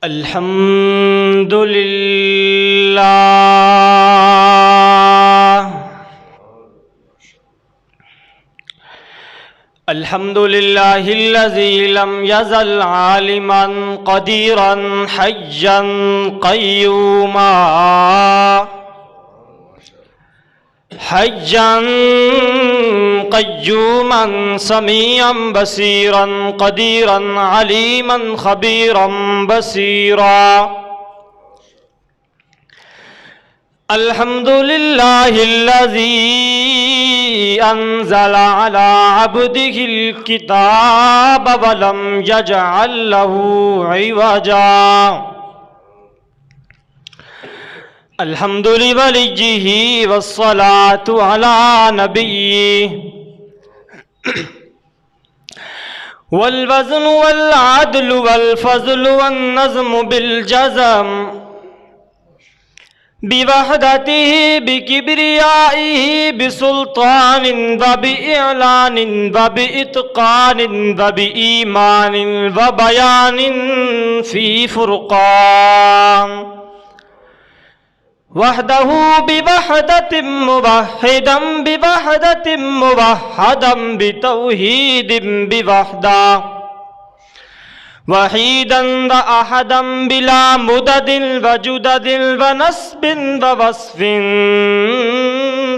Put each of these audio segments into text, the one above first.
الحمد لله الحمد لله الذي لم يزل عالما قديرا حيا قيوما حيا قيوما سميعا بصيرا قديرا عليما خبيرا بصيرا الحمد لله الذي أنزل على عبده الكتاب ولم يجعل له عوجا الحمد لوليه والصلاة على نبيه والوزن والعدل والفضل والنظم بالجزم بوحدته بكبريائه بسلطان وبإعلان وبإتقان وبإيمان وبيان في فرقان وحده بوحدة موحدا بوحدة موحدا بتوحيد بوحدة وحيدا وأحدا بلا مدد وجدد ونسب ووصف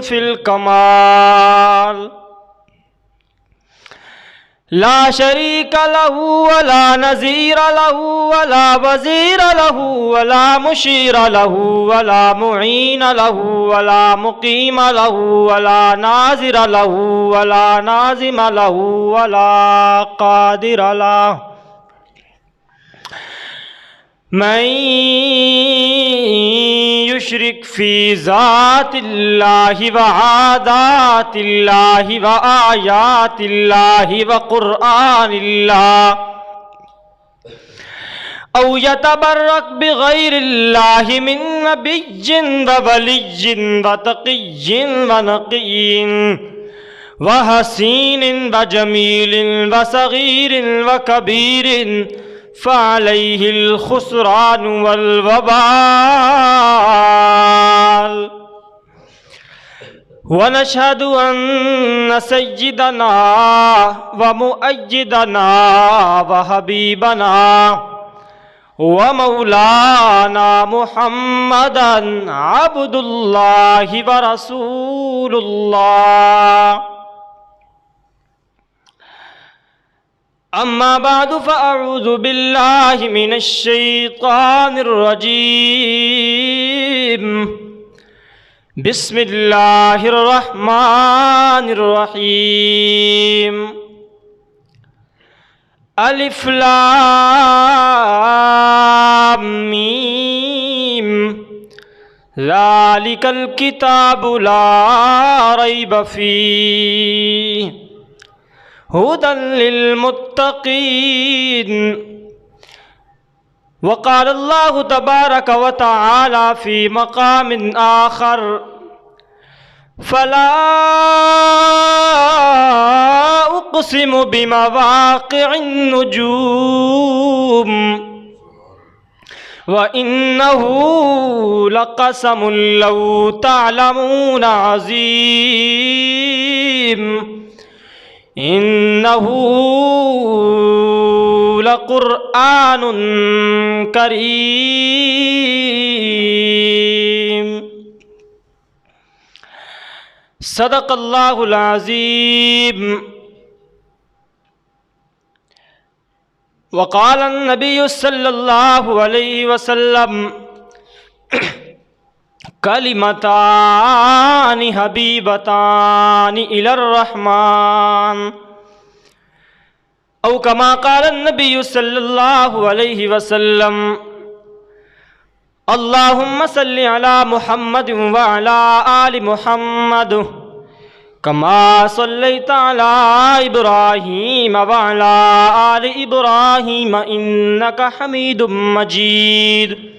في الكمال لا شريك له ولا نظير له ولا وزير له ولا مشير له ولا معين له ولا مقيم له ولا ناظر له ولا ناظم له ولا قادر له من يشرك في ذات الله وعادات الله وآيات الله وقرآن الله أو يتبرك بغير الله من نبي وولي وتقي ونقي وحسين وجميل وصغير وكبير فعليه الخسران والوبال ونشهد أن سيدنا ومؤيدنا وحبيبنا ومولانا محمدا عبد الله ورسول الله أما بعد فأعوذ بالله من الشيطان الرجيم بسم الله الرحمن الرحيم ألف لام ميم ذلك الكتاب لا ريب فيه هدى للمتقين وقال الله تبارك وتعالى في مقام آخر فلا أقسم بمواقع النجوم وإنه لقسم لو تعلمون عظيم إنه لقرآن كريم صدق الله العظيم وقال النبي صلى الله عليه وسلم كلمتان حبيبتان إلى الرحمن أو كما قال النبي صلى الله عليه وسلم اللهم صل على محمد وعلى آل محمد كما صليت على إبراهيم وعلى آل إبراهيم إنك حميد مجيد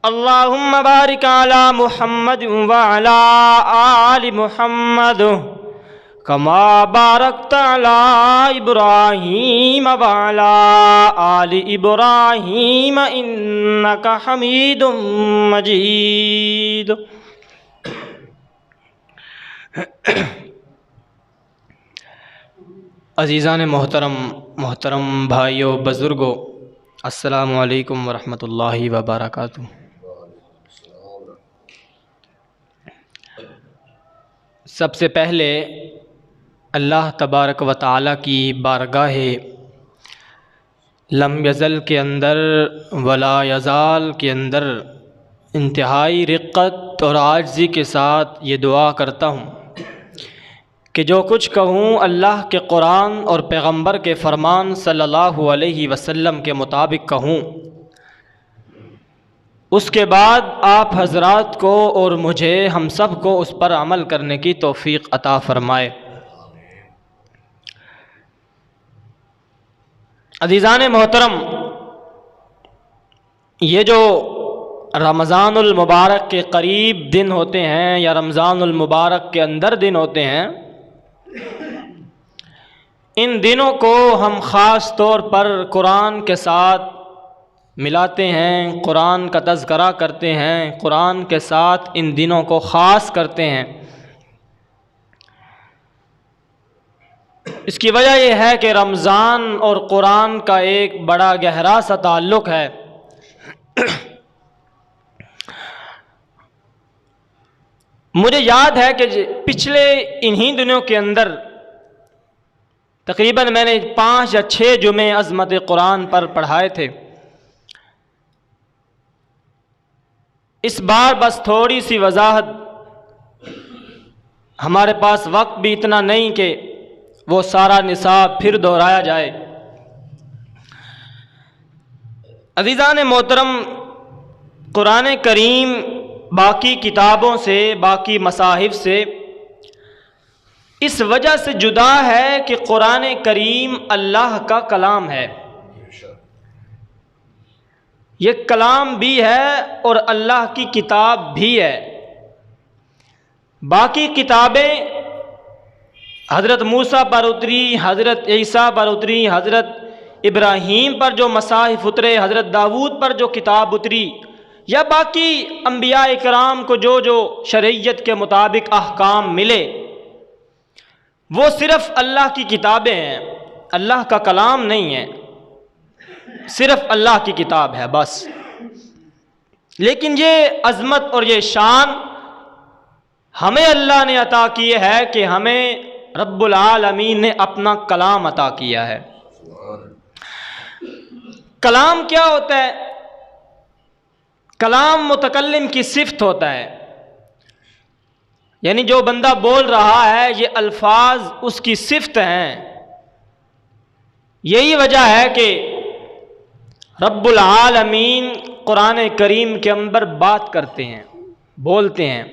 اللهم بارك على محمد وعلى آل محمد کما بارکت علی ابراہیم وعلی آل ابراہیم انک حمید مجید۔ عزیزان محترم بھائیوں بزرگوں، السلام علیکم ورحمۃ اللہ وبرکاتہ۔ سب سے پہلے اللہ تبارک و تعالیٰ کی بارگاہ لم یزل کے اندر ولا یزال کے اندر انتہائی رقت اور عاجزی کے ساتھ یہ دعا کرتا ہوں کہ جو کچھ کہوں اللہ کے قرآن اور پیغمبر کے فرمان صلی اللہ علیہ وسلم کے مطابق کہوں، اس کے بعد آپ حضرات کو اور مجھے ہم سب کو اس پر عمل کرنے کی توفیق عطا فرمائے۔ عزیزان محترم، یہ جو رمضان المبارک کے قریب دن ہوتے ہیں یا رمضان المبارک کے اندر دن ہوتے ہیں، ان دنوں کو ہم خاص طور پر قرآن کے ساتھ ملاتے ہیں، قرآن کا تذکرہ کرتے ہیں، قرآن کے ساتھ ان دنوں کو خاص کرتے ہیں۔ اس کی وجہ یہ ہے کہ رمضان اور قرآن کا ایک بڑا گہرا سا تعلق ہے۔ مجھے یاد ہے کہ پچھلے انہی دنوں کے اندر تقریباً میں نے 5 یا 6 جمعے عظمت قرآن پر پڑھائے تھے۔ اس بار بس تھوڑی سی وضاحت، ہمارے پاس وقت بھی اتنا نہیں کہ وہ سارا نصاب پھر دہرایا جائے۔ عزیزان محترم، قرآن کریم باقی کتابوں سے، باقی مصاحف سے اس وجہ سے جدا ہے کہ قرآن کریم اللہ کا کلام ہے۔ یہ کلام بھی ہے اور اللہ کی کتاب بھی ہے۔ باقی کتابیں حضرت موسیٰ پر اتری، حضرت عیسیٰ پر اتری، حضرت ابراہیم پر جو مصاحف اترے، حضرت داؤد پر جو کتاب اتری، یا باقی انبیاء کرام کو جو جو شریعت کے مطابق احکام ملے، وہ صرف اللہ کی کتابیں ہیں، اللہ کا کلام نہیں ہے، صرف اللہ کی کتاب ہے بس۔ لیکن یہ عظمت اور یہ شان ہمیں اللہ نے عطا کی ہے کہ ہمیں رب العالمین نے اپنا کلام عطا کیا ہے۔ کلام کیا ہوتا ہے؟ کلام متکلم کی صفت ہوتا ہے، یعنی جو بندہ بول رہا ہے یہ الفاظ اس کی صفت ہیں۔ یہی وجہ ہے کہ رب العالمین قرآن کریم کے اندر بات کرتے ہیں، بولتے ہیں۔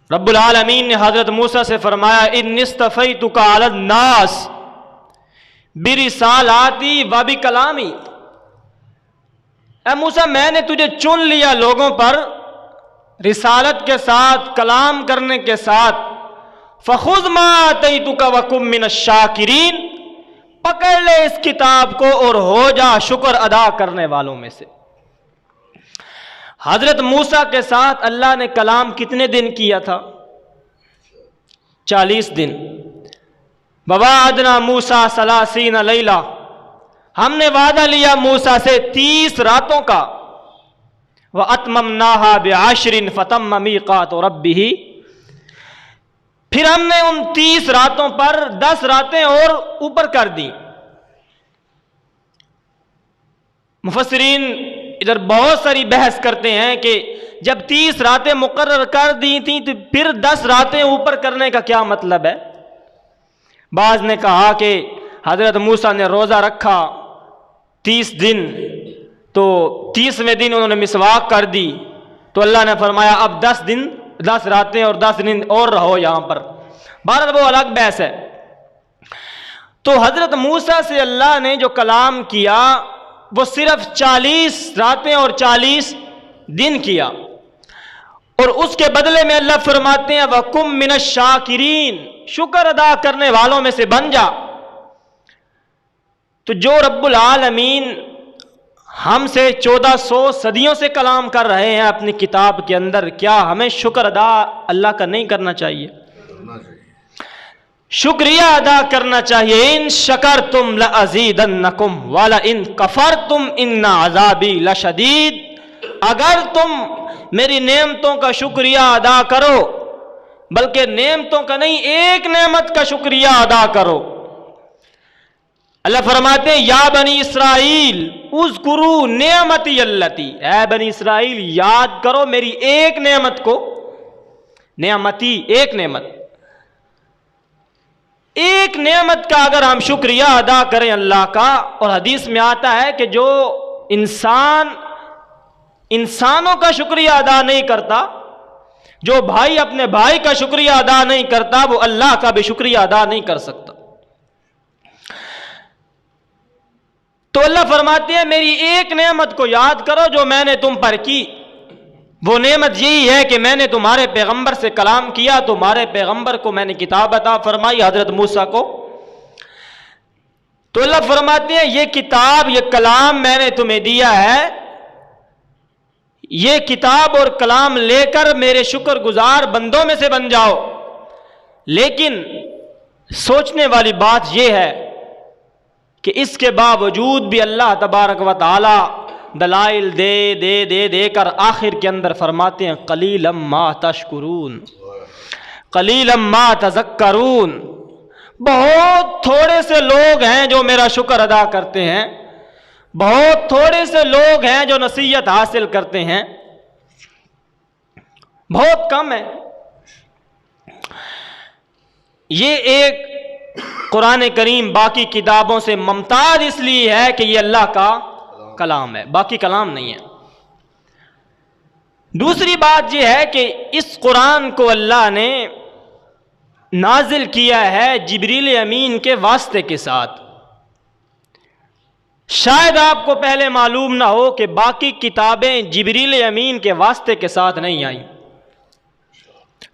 رب العالمین نے حضرت موسیٰ سے فرمایا انی اصطفیتک علی الناس برسالاتی وبکلامی، اے موسیٰ میں نے تجھے چن لیا لوگوں پر رسالت کے ساتھ، کلام کرنے کے ساتھ، فخذ ما آتیتک وکن من الشاکرین، پکڑ لے اس کتاب کو اور ہو جا شکر ادا کرنے والوں میں سے۔ حضرت موسیٰ کے ساتھ اللہ نے کلام کتنے دن کیا تھا؟ 40 دن۔ وَوَعَدْنَا مُوسَىٰ 30 لیلہ، ہم نے وعدہ لیا موسیٰ سے 30 راتوں کا۔ وَأَتْمَمْنَاهَا بِعَشْرٍ فَتَمَّ مِيقَاتُ رَبِّهِ، پھر ہم نے ان 30 راتوں پر 10 راتیں اور اوپر کر دی۔ مفسرین ادھر بہت ساری بحث کرتے ہیں کہ جب 30 راتیں مقرر کر دی تھیں تو پھر 10 راتیں اوپر کرنے کا کیا مطلب ہے؟ بعض نے کہا کہ حضرت موسیٰ نے روزہ رکھا 30 دن، تو 30ویں دن انہوں نے مسواک کر دی، تو اللہ نے فرمایا اب 10 دن 10 راتیں اور 10 دن اور رہو یہاں پر۔ بہرحال وہ الگ بحث ہے۔ تو حضرت موسیٰ سے اللہ نے جو کلام کیا وہ صرف 40 راتیں اور 40 دن کیا، اور اس کے بدلے میں اللہ فرماتے ہیں وَقُم مِّنَ الشَّاكِرِينَ، شکر ادا کرنے والوں میں سے بن جا۔ تو جو رب العالمین ہم سے 1400 صدیوں سے کلام کر رہے ہیں اپنی کتاب کے اندر، کیا ہمیں شکر ادا اللہ کا نہیں کرنا چاہیے؟ شکریہ ادا کرنا چاہیے۔ ان شکرتم لازیدنکم ولئن کفرتم ان عذابی لشدید، اگر تم میری نعمتوں کا شکریہ ادا کرو، بلکہ نعمتوں کا نہیں، ایک نعمت کا شکریہ ادا کرو۔ اللہ فرماتے ہیں یا بنی اسرائیل اذکروا نعمتی اللتی، اے بنی اسرائیل یاد کرو میری ایک نعمت کو، نعمتی ایک نعمت، ایک نعمت کا اگر ہم شکریہ ادا کریں اللہ کا۔ اور حدیث میں آتا ہے کہ جو انسانوں کا شکریہ ادا نہیں کرتا، جو بھائی اپنے بھائی کا شکریہ ادا نہیں کرتا، وہ اللہ کا بھی شکریہ ادا نہیں کر سکتا۔ تو اللہ فرماتے ہیں میری ایک نعمت کو یاد کرو جو میں نے تم پر کی۔ وہ نعمت یہی ہے کہ میں نے تمہارے پیغمبر سے کلام کیا، تمہارے پیغمبر کو میں نے کتاب عطا فرمائی، حضرت موسیٰ کو۔ تو اللہ فرماتے ہیں یہ کتاب، یہ کلام میں نے تمہیں دیا ہے، یہ کتاب اور کلام لے کر میرے شکر گزار بندوں میں سے بن جاؤ۔ لیکن سوچنے والی بات یہ ہے کہ اس کے باوجود بھی اللہ تبارک و تعالی دلائل دے دے دے دے کر آخر کے اندر فرماتے ہیں قلیلا ما تشکرون، قلیلا ما تذکرون، بہت تھوڑے سے لوگ ہیں جو میرا شکر ادا کرتے ہیں، بہت تھوڑے سے لوگ ہیں جو نصیحت حاصل کرتے ہیں، بہت کم ہے۔ یہ ایک قرآن کریم باقی کتابوں سے ممتاز اس لیے ہے کہ یہ اللہ کا کلام ہے، باقی کلام نہیں ہے۔ دوسری بات یہ ہے کہ اس قرآن کو اللہ نے نازل کیا ہے جبریل امین کے واسطے کے ساتھ۔ شاید آپ کو پہلے معلوم نہ ہو کہ باقی کتابیں جبریل امین کے واسطے کے ساتھ نہیں آئیں،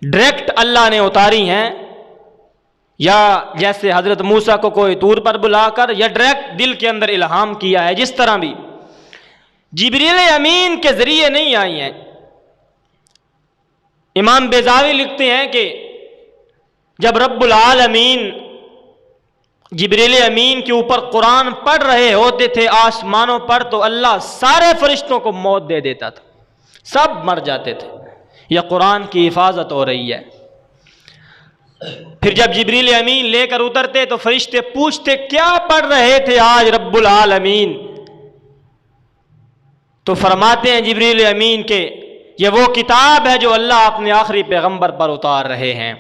ڈائریکٹ اللہ نے اتاری ہیں، یا جیسے حضرت موسیٰ کو کوئی طور پر بلا کر، یا ڈائریکٹ دل کے اندر الہام کیا ہے، جس طرح بھی جبریل امین کے ذریعے نہیں آئی ہیں۔ امام بیضاوی لکھتے ہیں کہ جب رب العالمین جبریل امین کے اوپر قرآن پڑھ رہے ہوتے تھے آسمانوں پر، تو اللہ سارے فرشتوں کو موت دے دیتا تھا، سب مر جاتے تھے، یہ قرآن کی حفاظت ہو رہی ہے۔ پھر جب جبریل امین لے کر اترتے تو فرشتے پوچھتے کیا پڑھ رہے تھے آج رب العالمین؟ تو فرماتے ہیں جبریل امین کہ یہ وہ کتاب ہے جو اللہ اپنے آخری پیغمبر پر اتار رہے ہیں۔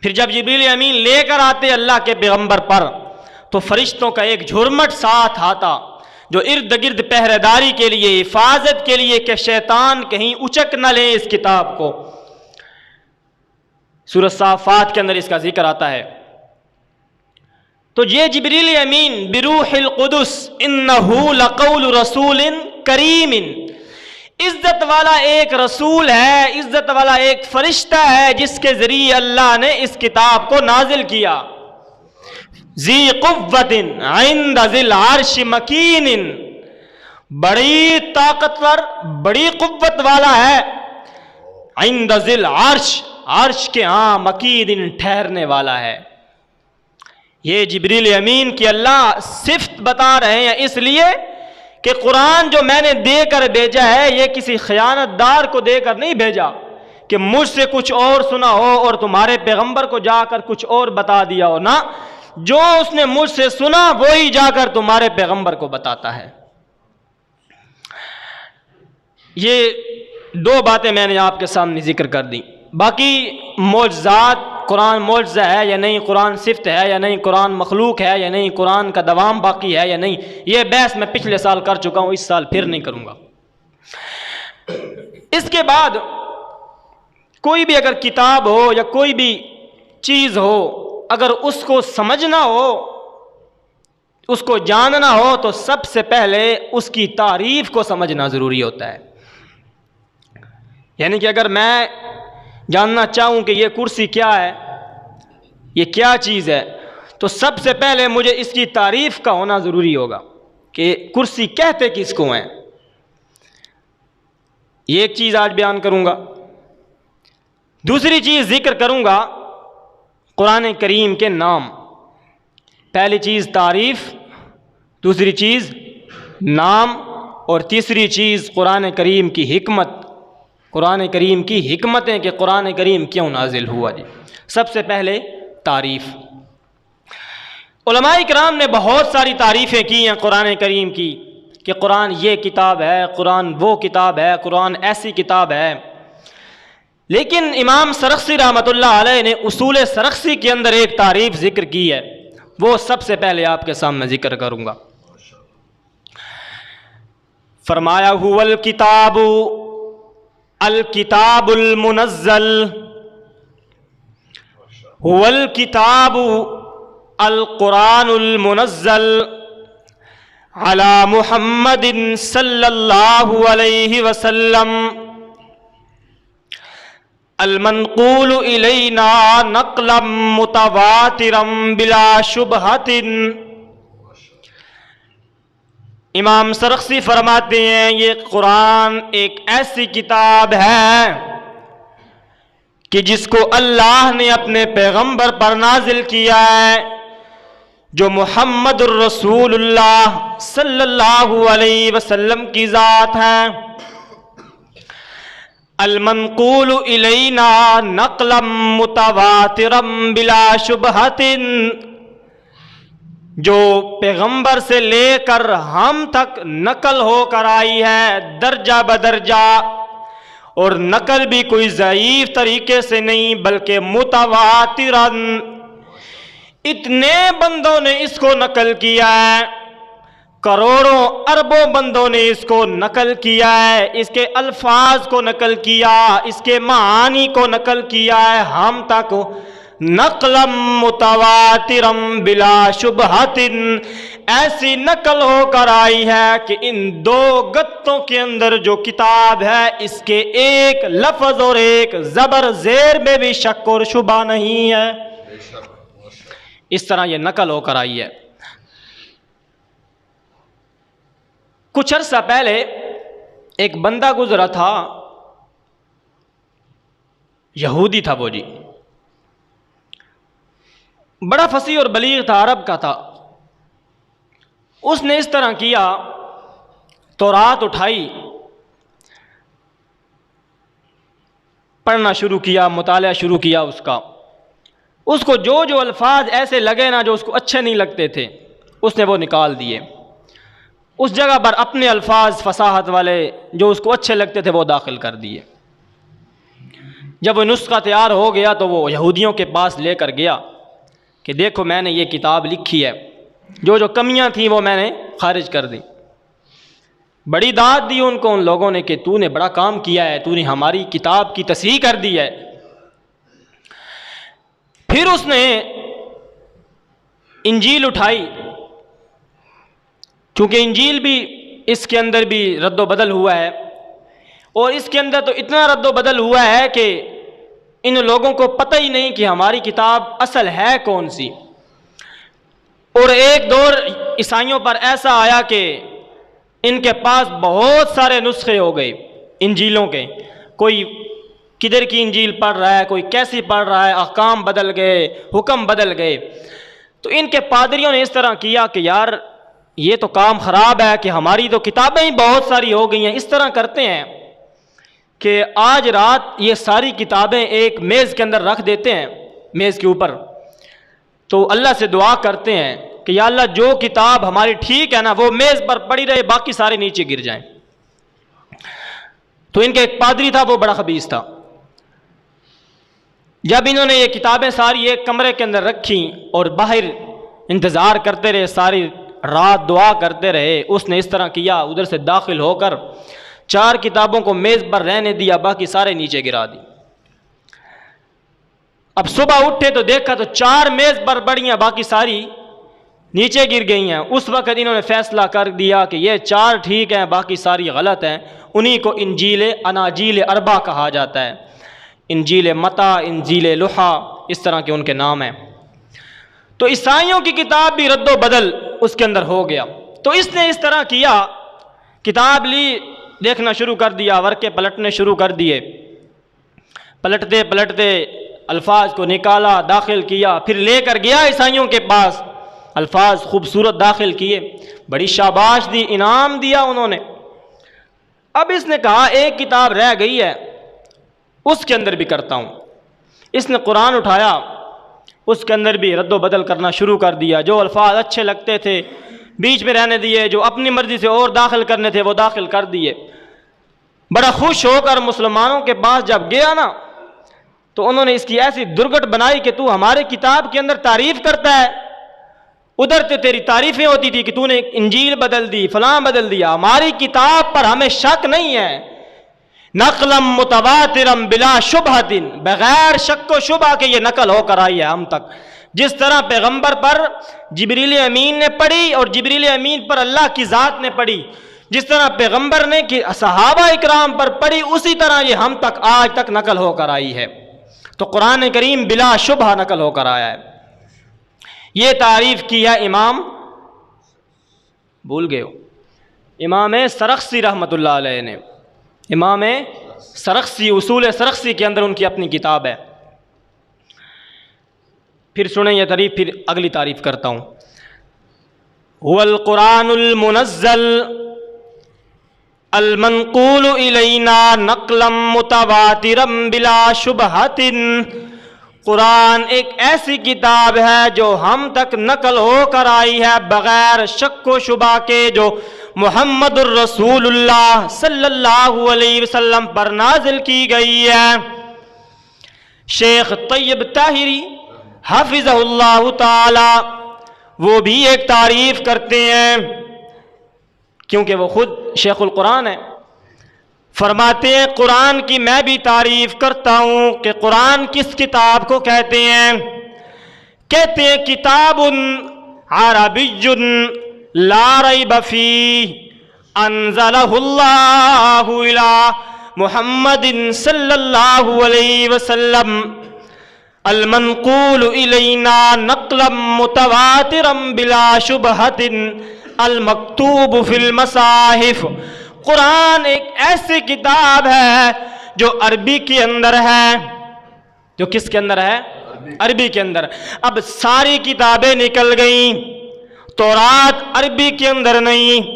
پھر جب جبریل امین لے کر آتے اللہ کے پیغمبر پر، تو فرشتوں کا ایک جھرمٹ ساتھ آتا جو ارد گرد پہرے داری کے لیے، حفاظت کے لیے، کہ شیطان کہیں اچک نہ لے اس کتاب کو۔ سورۃ صافات کے اندر اس کا ذکر آتا ہے۔ تو یہ جبریل امین بروح القدس انہ لقول رسول کریم، عزت والا ایک رسول ہے، عزت والا ایک فرشتہ ہے جس کے ذریعے اللہ نے اس کتاب کو نازل کیا۔ ذی قوت عند ذی العرش مکین، بڑی طاقتور، بڑی قوت والا ہے، عند ذی العرش، عرش کے ہاں، مکین ٹھہرنے والا ہے۔ یہ جبریل امین کی اللہ صفت بتا رہے ہیں، اس لیے کہ قرآن جو میں نے دے کر بھیجا ہے یہ کسی خیانت دار کو دے کر نہیں بھیجا کہ مجھ سے کچھ اور سنا ہو اور تمہارے پیغمبر کو جا کر کچھ اور بتا دیا ہو، نہ، جو اس نے مجھ سے سنا وہی جا کر تمہارے پیغمبر کو بتاتا ہے۔ یہ دو باتیں میں نے آپ کے سامنے ذکر کر دی۔ باقی معجزات، قرآن معجزہ ہے یا نہیں، قرآن صفت ہے یا نہیں، قرآن مخلوق ہے یا نہیں، قرآن کا دوام باقی ہے یا نہیں، یہ بحث میں پچھلے سال کر چکا ہوں، اس سال پھر نہیں کروں گا۔ اس کے بعد کوئی بھی اگر کتاب ہو یا کوئی بھی چیز ہو، اگر اس کو سمجھنا ہو، اس کو جاننا ہو، تو سب سے پہلے اس کی تعریف کو سمجھنا ضروری ہوتا ہے۔ یعنی کہ اگر میں جاننا چاہوں کہ یہ کرسی کیا ہے، یہ کیا چیز ہے، تو سب سے پہلے مجھے اس کی تعریف کا ہونا ضروری ہوگا کہ کرسی کہتے کس کو ہیں۔ یہ ایک چیز آج بیان کروں گا۔ دوسری چیز ذکر کروں گا قرآن کریم کے نام۔ پہلی چیز تعریف، دوسری چیز نام، اور تیسری چیز قرآن کریم کی حکمت، قرآن کریم کی حکمتیں کہ قرآن کریم کیوں نازل ہوا۔ جی سب سے پہلے تعریف۔ علماء کرام نے بہت ساری تعریفیں کی ہیں قرآن کریم کی کہ قرآن یہ کتاب ہے، قرآن وہ کتاب ہے، قرآن ایسی کتاب ہے، لیکن امام سرخسی رحمۃ اللہ علیہ نے اصول سرخسی کے اندر ایک تعریف ذکر کی ہے، وہ سب سے پہلے آپ کے سامنے ذکر کروں گا۔ فرمایا هو الکتاب الکتاب المنزل، هو الکتاب القرآن المنزل علی محمد صلی اللہ علیہ وسلم المنقول الینا نقلا متواترا بلا شبہۃ۔ امام سرخسی فرماتے ہیں یہ قرآن ایک ایسی کتاب ہے کہ جس کو اللہ نے اپنے پیغمبر پر نازل کیا ہے، جو محمد الرسول اللہ صلی اللہ علیہ وسلم کی ذات ہے۔ المنقول الینا نقلا متواترا بلا شبہۃ، جو پیغمبر سے لے کر ہم تک نقل ہو کر آئی ہے درجہ بدرجہ، اور نقل بھی کوئی ضعیف طریقے سے نہیں بلکہ متواترا، اتنے بندوں نے اس کو نقل کیا ہے، کروڑوں اربوں بندوں نے اس کو نقل کیا ہے، اس کے الفاظ کو نقل کیا، اس کے معانی کو نقل کیا ہے ہم تک نقلا متواترا بلا شبہۃ، ایسی نقل ہو کر آئی ہے کہ ان دو گتوں کے اندر جو کتاب ہے اس کے ایک لفظ اور ایک زبر زیر میں بھی شک اور شبہ نہیں ہے، اس طرح یہ نقل ہو کر آئی ہے۔ کچھ عرصہ پہلے ایک بندہ گزرا تھا، یہودی تھا وہ، جی بڑا فصیح اور بلیغ تھا، عرب کا تھا۔ اس نے اس طرح کیا، تورات اٹھائی، پڑھنا شروع کیا، مطالعہ شروع کیا اس کا۔ اس کو جو جو الفاظ ایسے لگے نا جو اس کو اچھے نہیں لگتے تھے، اس نے وہ نکال دیے، اس جگہ پر اپنے الفاظ فصاحت والے جو اس کو اچھے لگتے تھے وہ داخل کر دیے۔ جب وہ نسخہ تیار ہو گیا تو وہ یہودیوں کے پاس لے کر گیا کہ دیکھو میں نے یہ کتاب لکھی ہے، جو جو کمیاں تھیں وہ میں نے خارج کر دی۔ بڑی داد دی ان کو ان لوگوں نے کہ تو نے بڑا کام کیا ہے، تو نے ہماری کتاب کی تصحیح کر دی ہے۔ پھر اس نے انجیل اٹھائی، چونکہ انجیل بھی اس کے اندر بھی رد و بدل ہوا ہے، اور اس کے اندر تو اتنا رد و بدل ہوا ہے کہ ان لوگوں کو پتہ ہی نہیں کہ ہماری کتاب اصل ہے کون سی۔ اور ایک دور عیسائیوں پر ایسا آیا کہ ان کے پاس بہت سارے نسخے ہو گئے انجیلوں کے، کوئی کدھر کی انجیل پڑھ رہا ہے، کوئی کیسی پڑھ رہا ہے، احکام بدل گئے، حکم بدل گئے۔ تو ان کے پادریوں نے اس طرح کیا کہ یار یہ تو کام خراب ہے کہ ہماری تو کتابیں ہی بہت ساری ہو گئی ہیں، اس طرح کرتے ہیں کہ آج رات یہ ساری کتابیں ایک میز کے اندر رکھ دیتے ہیں، میز کے اوپر، تو اللہ سے دعا کرتے ہیں کہ یا اللہ جو کتاب ہماری ٹھیک ہے نا وہ میز پر پڑی رہے، باقی سارے نیچے گر جائیں۔ تو ان کے ایک پادری تھا، وہ بڑا خبیث تھا۔ جب انہوں نے یہ کتابیں ساری ایک کمرے کے اندر رکھیں اور باہر انتظار کرتے رہے، ساری رات دعا کرتے رہے، اس نے اس طرح کیا، ادھر سے داخل ہو کر 4 کتابوں کو میز پر رہنے دیا، باقی سارے نیچے گرا دی۔ اب صبح اٹھے تو دیکھا تو 4 میز پر پڑی ہیں، باقی ساری نیچے گر گئی ہیں، اس وقت انہوں نے فیصلہ کر دیا کہ یہ 4 ٹھیک ہیں باقی ساری غلط ہیں، انہی کو اناجیل اربع کہا جاتا ہے، انجیل متی، انجیل لوحا، اس طرح کے ان کے نام ہیں۔ تو عیسائیوں کی کتاب بھی رد و بدل اس کے اندر ہو گیا۔ تو اس نے اس طرح کیا، کتاب لی، دیکھنا شروع کر دیا، ورقے پلٹنے شروع کر دیے، پلٹتے پلٹتے الفاظ کو نکالا، داخل کیا، پھر لے کر گیا عیسائیوں کے پاس، الفاظ خوبصورت داخل کیے، بڑی شاباش دی، انعام دیا انہوں نے۔ اب اس نے کہا ایک کتاب رہ گئی ہے، اس کے اندر بھی کرتا ہوں۔ اس نے قرآن اٹھایا، اس کے اندر بھی رد و بدل کرنا شروع کر دیا، جو الفاظ اچھے لگتے تھے بیچ میں رہنے دیے، جو اپنی مرضی سے اور داخل کرنے تھے وہ داخل کر دیے۔ بڑا خوش ہو کر مسلمانوں کے پاس جب گیا نا، تو انہوں نے اس کی ایسی درگٹ بنائی کہ تو ہمارے کتاب کے اندر تعریف کرتا ہے، ادھر تو تیری تعریفیں ہوتی تھی کہ تو نے انجیل بدل دی، فلاں بدل دیا، ہماری کتاب پر ہمیں شک نہیں ہے، نقلم متواترم بلا شبہۃ، بغیر شک و شبہ کے یہ نقل ہو کر آئی ہے ہم تک۔ جس طرح پیغمبر پر جبریل امین نے پڑھی اور جبریل امین پر اللہ کی ذات نے پڑھی، جس طرح پیغمبر نے صحابہ اکرام پر پڑھی، اسی طرح یہ ہم تک آج تک نقل ہو کر آئی ہے۔ تو قرآن کریم بلا شبہ نقل ہو کر آیا ہے۔ یہ تعریف کیا امام، بھول گئے ہو، امام سرخسی رحمۃ اللہ علیہ نے، امام سرخسی، اصول سرخسی کے اندر ان کی اپنی کتاب ہے۔ پھر سنیں یہ تعریف، پھر اگلی تعریف کرتا ہوں۔ هو القرآن المنزل المنقول الینا نقلا متواترا بلا شبہۃ، قرآن ایک ایسی کتاب ہے جو ہم تک نقل ہو کر آئی ہے بغیر شک و شبہ کے، جو محمد الرسول اللہ صلی اللہ علیہ وسلم پر نازل کی گئی ہے۔ شیخ طیب طاہری حفظہ اللہ تعالی وہ بھی ایک تعریف کرتے ہیں، کیونکہ وہ خود شیخ القرآن ہے، فرماتے ہیں قرآن کی میں بھی تعریف کرتا ہوں کہ قرآن کس کتاب کو کہتے ہیں؟ کہتے ہیں کتاب عربی لا ریب فیہ انزلہ اللہ الی محمد صلی اللہ علیہ وسلم المنقول الینا نقلا متواترا بلا شبہۃ المکتوب فی المصاحف۔ قرآن ایک ایسی کتاب ہے جو عربی کے اندر ہے، جو کس کے اندر ہے؟ عربی کے اندر۔ اب ساری کتابیں نکل گئیں، تورات عربی کے اندر نہیں،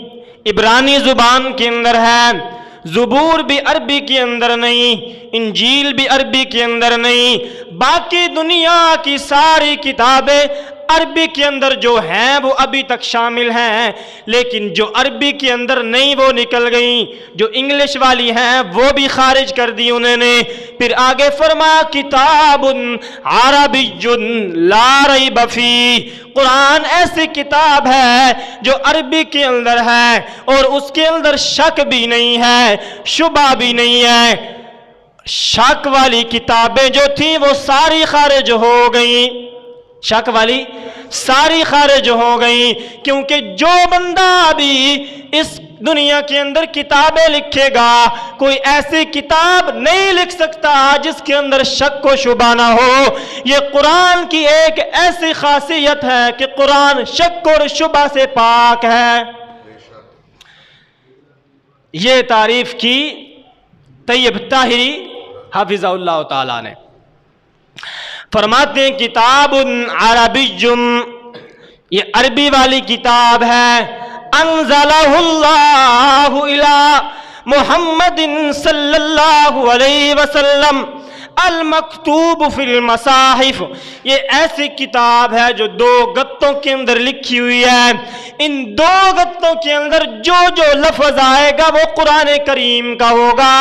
عبرانی زبان کے اندر ہے، زبور بھی عربی کے اندر نہیں، انجیل بھی عربی کے اندر نہیں، باقی دنیا کی ساری کتابیں عربی کے اندر جو ہیں وہ ابھی تک شامل ہیں، لیکن جو عربی کے اندر نہیں وہ نکل گئیں، جو انگلش والی ہیں وہ بھی خارج کر دی انہوں نے۔ پھر آگے فرمایا کتاب عربی لا ریب فیہ، قرآن ایسی کتاب ہے جو عربی کے اندر ہے اور اس کے اندر شک بھی نہیں ہے، شبہ بھی نہیں ہے۔ شک والی کتابیں جو تھیں وہ ساری خارج ہو گئیں، شک والی ساری خارج ہو گئیں، کیونکہ جو بندہ بھی اس دنیا کے اندر کتابیں لکھے گا، کوئی ایسی کتاب نہیں لکھ سکتا جس کے اندر شک و شبہ نہ ہو۔ یہ قرآن کی ایک ایسی خاصیت ہے کہ قرآن شک اور شبہ سے پاک ہے۔ یہ تعریف کی طیب طاہری حفظہ اللہ تعالیٰ نے۔ فرماتے ہیں کتاب عربی، یہ عربی والی کتاب ہے، انزلہ اللہ الی محمد صلی اللہ علیہ وسلم المکتوب فی المصاحف، یہ ایسی کتاب ہے جو 2 گتوں کے اندر لکھی ہوئی ہے۔ ان 2 گتوں کے اندر جو جو لفظ آئے گا وہ قرآن کریم کا ہوگا۔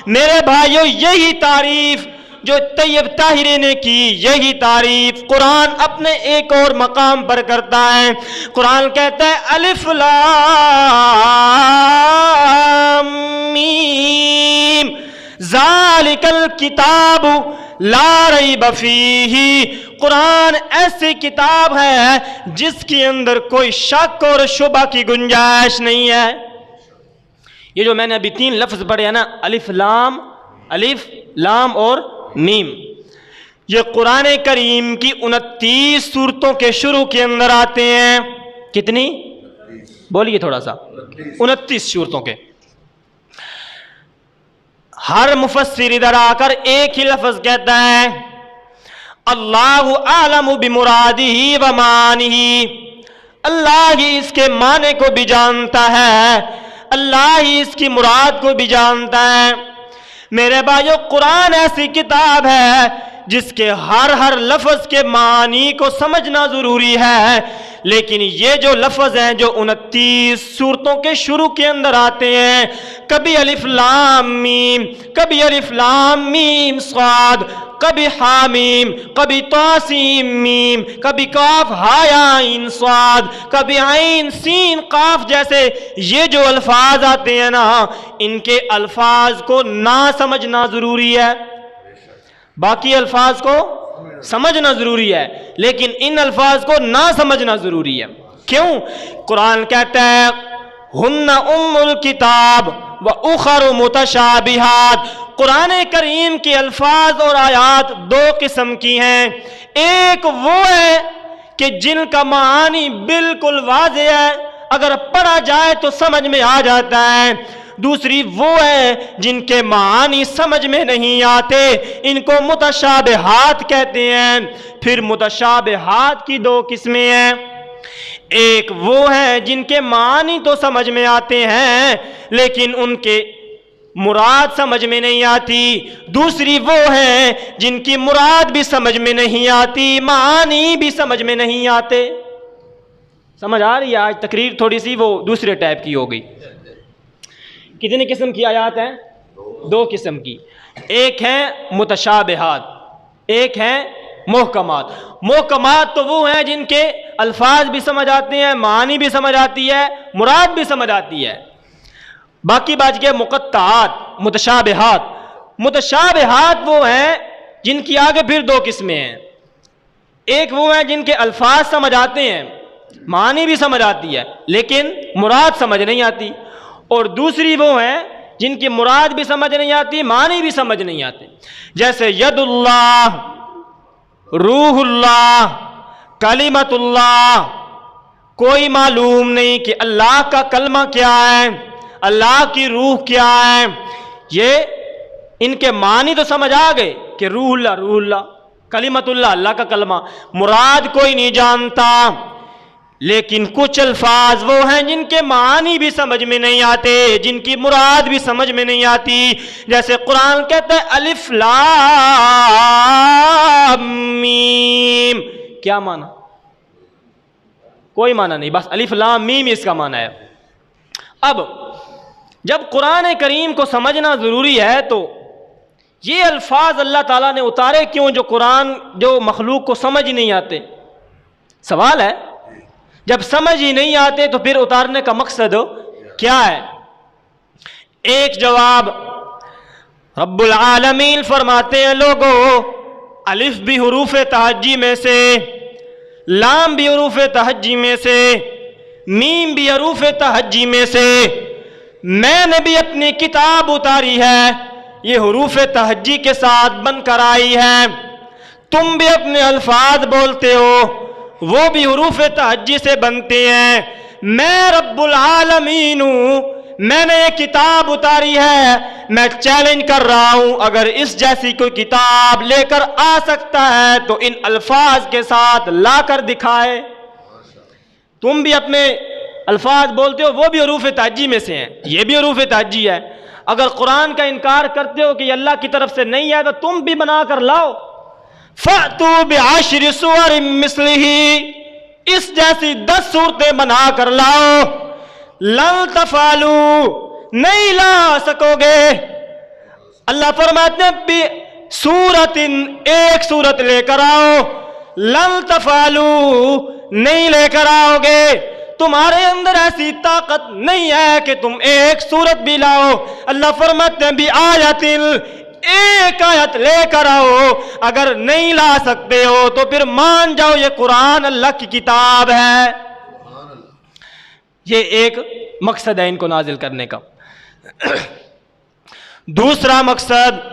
میرے بھائیو، یہی تعریف جو طیب طاہری نے کی، یہی تعریف قرآن اپنے ایک اور مقام پر کرتا ہے۔ قرآن کہتا ہے الف لام میم ذالک الکتاب لا ریب فیہ، قرآن ایسی کتاب ہے جس کے اندر کوئی شک اور شبہ کی گنجائش نہیں ہے۔ یہ جو میں نے ابھی 3 لفظ پڑھے ہیں نا، الف لام اور میم، یہ قرآن کریم کی 29 سورتوں کے شروع کے اندر آتے ہیں۔ کتنی؟ بولیے تھوڑا سا۔ 29 سورتوں کے۔ ہر مفسر ادھر آ کر ایک ہی لفظ کہتا ہے، اللہ اعلم بمرادہ و معانہ، اللہ ہی اس کے معنی کو بھی جانتا ہے، اللہ ہی اس کی مراد کو بھی جانتا ہے۔ میرے بھائیو، قرآن ایسی کتاب ہے جس کے ہر لفظ کے معنی کو سمجھنا ضروری ہے، لیکن یہ جو لفظ ہیں جو 29 سورتوں کے شروع کے اندر آتے ہیں، کبھی الف لام میم، کبھی الف لام میم صاد، کبھی حامیم، کبھی طاسیم میم، کبھی کاف ہا یا عین صاد، کبھی عین سین قاف، جیسے یہ جو الفاظ آتے ہیں نا، ان کے الفاظ کو نہ سمجھنا ضروری ہے، باقی الفاظ کو سمجھنا ضروری ہے، لیکن ان الفاظ کو نہ سمجھنا ضروری ہے۔ کیوں؟ قرآن کہتا ہے ہن ام الکتاب وَأُخَرُ مُتَشَابِهَاتٌ، قرآن کریم کے الفاظ اور آیات 2 قسم کی ہیں، ایک وہ ہے کہ جن کا معنی بالکل واضح ہے، اگر پڑھا جائے تو سمجھ میں آ جاتا ہے، دوسری وہ ہے جن کے معنی سمجھ میں نہیں آتے، ان کو متشابہات کہتے ہیں۔ پھر متشابہات کی 2 قسمیں ہیں، ایک وہ ہے جن کے معنی تو سمجھ میں آتے ہیں لیکن ان کے مراد سمجھ میں نہیں آتی، دوسری وہ ہے جن کی مراد بھی سمجھ میں نہیں آتی، معنی بھی سمجھ میں نہیں آتے۔ سمجھ آ رہی ہے؟ آج تقریر تھوڑی سی وہ دوسرے ٹائپ کی ہو گئی۔ کتنی قسم کی آیات ہیں؟ 2 قسم کی، ایک ہیں متشابہات، ایک ہیں محکمات۔ محکمات تو وہ ہیں جن کے الفاظ بھی سمجھ آتے ہیں، معنی بھی سمجھ آتی ہے، مراد بھی سمجھ آتی ہے۔ باقی بات یہ مقطعات، متشابہات۔ متشابہات وہ ہیں جن کی آگے پھر 2 قسمیں ہیں، ایک وہ ہیں جن کے الفاظ سمجھ آتے ہیں، معنی بھی سمجھ آتی ہے لیکن مراد سمجھ نہیں آتی، اور دوسری وہ ہیں جن کی مراد بھی سمجھ نہیں آتی، معنی بھی سمجھ نہیں آتے، جیسے ید اللہ، روح اللہ، کلمت اللہ۔ کوئی معلوم نہیں کہ اللہ کا کلمہ کیا ہے، اللہ کی روح کیا ہے، یہ ان کے معنی تو سمجھ آ گئے کہ روح اللہ، روح اللہ، کلمت اللہ، اللہ کا کلمہ، مراد کوئی نہیں جانتا۔ لیکن کچھ الفاظ وہ ہیں جن کے معنی بھی سمجھ میں نہیں آتے، جن کی مراد بھی سمجھ میں نہیں آتی، جیسے قرآن کہتا ہے الف لام میم، کیا معنی؟ کوئی معنی نہیں، بس الف لام میم اس کا معنی ہے۔ اب جب قرآن کریم کو سمجھنا ضروری ہے تو یہ الفاظ اللہ تعالیٰ نے اتارے کیوں جو قرآن جو مخلوق کو سمجھ ہی نہیں آتے؟ سوال ہے، جب سمجھ ہی نہیں آتے تو پھر اتارنے کا مقصد کیا ہے؟ ایک جواب رب العالمین فرماتے ہیں، لوگو الف بھی حروف تہجی میں سے، لام بھی حروف تہجی میں سے، میم بھی حروف تہجی میں سے، میں نے بھی اپنی کتاب اتاری ہے، یہ حروف تہجی کے ساتھ بن کر آئی ہے، تم بھی اپنے الفاظ بولتے ہو وہ بھی حروف تہجی سے بنتے ہیں، میں رب العالمین ہوں، میں نے یہ کتاب اتاری ہے، میں چیلنج کر رہا ہوں، اگر اس جیسی کوئی کتاب لے کر آ سکتا ہے تو ان الفاظ کے ساتھ لا کر دکھائے۔ تم بھی اپنے الفاظ بولتے ہو وہ بھی حروف تہجی میں سے ہیں، یہ بھی حروف تہجی ہے، اگر قرآن کا انکار کرتے ہو کہ یہ اللہ کی طرف سے نہیں ہے تو تم بھی بنا کر لاؤ۔ فَأْتُوا بِعَشْرِ سُوَرٍ مِثْلِهِ، اس جیسی 10 صورتیں بنا کر لاؤ۔ لَن تَفْعَلُوا، نہیں لا سکو گے۔ اللہ فرماتے ہیں بھی سورتن، ایک صورت لے کر آؤ، لَن تَفْعَلُوا، نہیں لے کر آؤ گے، تمہارے اندر ایسی طاقت نہیں ہے کہ تم ایک صورت بھی لاؤ۔ اللہ فرماتے ہیں بھی آیتن، ایک آیت لے کر آؤ، اگر نہیں لا سکتے ہو تو پھر مان جاؤ یہ قرآن اللہ کی کتاب ہے۔ یہ ایک مقصد ہے ان کو نازل کرنے کا۔ دوسرا مقصد